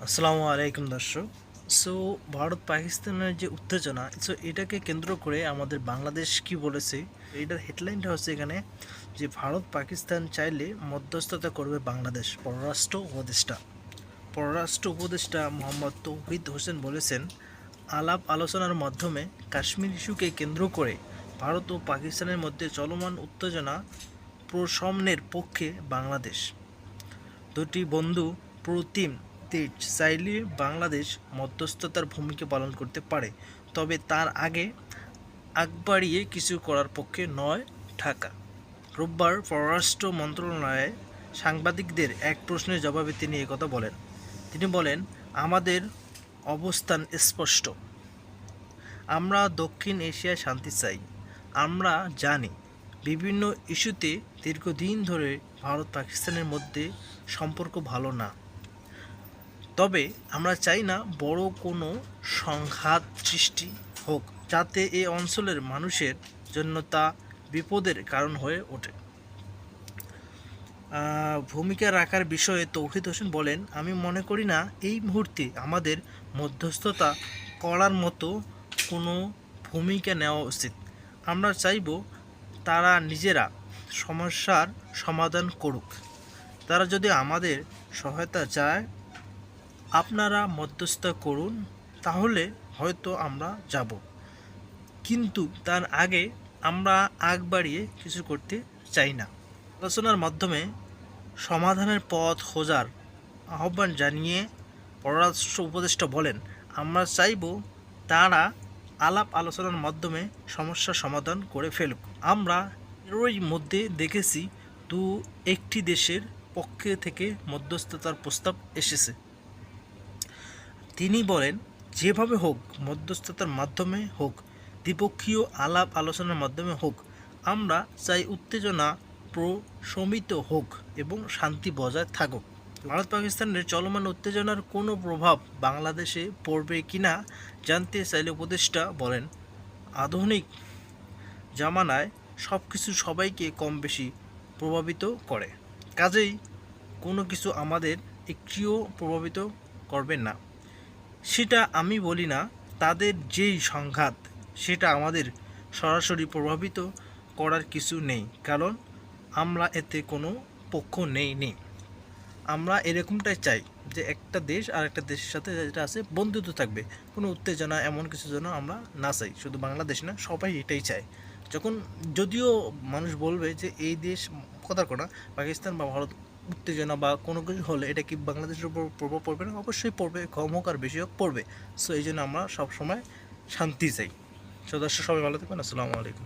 আসসালামু আলাইকুম দর্শক। সো ভারত পাকিস্তানের যে উত্তেজনা, সো এটাকে কেন্দ্র করে আমাদের বাংলাদেশ কি বলেছে, এটার হেডলাইনটা হচ্ছে এখানে যে ভারত পাকিস্তান চাইলে মধ্যস্থতা করবে বাংলাদেশ। পররাষ্ট্র উপদেষ্টা মোহাম্মদ তৌহিদ হোসেন বলেছেন, আলাপ আলোচনার মাধ্যমে কাশ্মীর ইস্যুকে কেন্দ্র করে ভারত ও পাকিস্তানের মধ্যে চলমান উত্তেজনা প্রশমনের পক্ষে বাংলাদেশ। দুটি বন্ধু প্রতিম দেশ চাইলে বাংলাদেশ মধ্যস্থতার ভূমিকা পালন করতে পারে, তবে তার আগে আগ বাড়িয়ে কিছু করার পক্ষে নয় ঢাকা। রোববার পররাষ্ট্র মন্ত্রণালয়ে সাংবাদিকদের এক প্রশ্নের জবাবে তিনি একথা বলেন। তিনি বলেন, আমাদের অবস্থান স্পষ্ট। আমরা দক্ষিণ এশিয়ায় শান্তি চাই। আমরা জানি বিভিন্ন ইস্যুতে দীর্ঘদিন ধরে ভারত পাকিস্তানের মধ্যে সম্পর্ক ভালো না। তবে আমরা চাই না বড় কোনো সংঘাত সৃষ্টি হোক, যাতে এই অঞ্চলের মানুষের জন্য তা বিপদের কারণ হয়ে ওঠে। ভূমিকা রাখার বিষয়ে তৌহিদ হোসেন বলেন, আমি মনে করি না এই মুহূর্তে আমাদের মধ্যস্থতা করার মতো কোনো ভূমিকা নেওয়া উচিত। আমরা চাইব তারা নিজেরা সমস্যার সমাধান করুক। তারা যদি আমাদের সহায়তা চায়, আপনারা মধ্যস্থতা করুন, তাহলে হয়তো আমরা যাব। কিন্তু তার আগে আমরা আগ বাড়িয়ে কিছু করতে চাই না। আলোচনার মাধ্যমে সমাধানের পথ খোঁজার আহ্বান জানিয়ে পররাষ্ট্র উপদেষ্টা বলেন, আমরা চাইব তারা আলাপ আলোচনার মাধ্যমে সমস্যার সমাধান করে ফেলুক। আমরা এরই মধ্যে দেখেছি একটি দেশের পক্ষে থেকে মধ্যস্থতার প্রস্তাব এসেছে। তিনি বলেন, যেভাবে হোক, মধ্যস্থতার মাধ্যমে হোক, দ্বিপক্ষীয় আলাপ আলোচনার মাধ্যমে হোক, আমরা চাই উত্তেজনা প্রশমিত হোক এবং শান্তি বজায় থাকুক। ভারত পাকিস্তানের চলমান উত্তেজনার কোনো প্রভাব বাংলাদেশে পড়বে কিনা জানতে চাইলে উপদেষ্টা বলেন, আধুনিক জামানায় সব কিছু সবাইকে কম বেশি প্রভাবিত করে, কাজেই কোনো কিছু আমাদের একটিও প্রভাবিত করবে না। সেটা আমি বলি না, তাদের যেই সংঘাত সেটা আমাদের সরাসরি প্রভাবিত করার কিছু নেই, কারণ আমরা এতে কোনো পক্ষ নেই। আমরা এরকমটাই চাই যে একটা দেশ আর একটা দেশের সাথে যেটা আছে বন্ধুত্ব থাকবে, কোনো উত্তেজনা এমন কিছু যেন আমরা না চাই। শুধু বাংলাদেশ না, সবাই এটাই চায়। যদিও মানুষ বলবে যে এই দেশ কথার কথা পাকিস্তান বা ভারত উত্তেজনা বা কোনো কিছু হলে এটা কি বাংলাদেশের উপর প্রভাব পড়বে না? অবশ্যই পড়বে, কম হোক আর বেশি হোক পড়বে। সো এই জন্য আমরা সবসময় শান্তি চাই। সদস্য সবাই ভালো থাকবেন। আসসালামু আলাইকুম।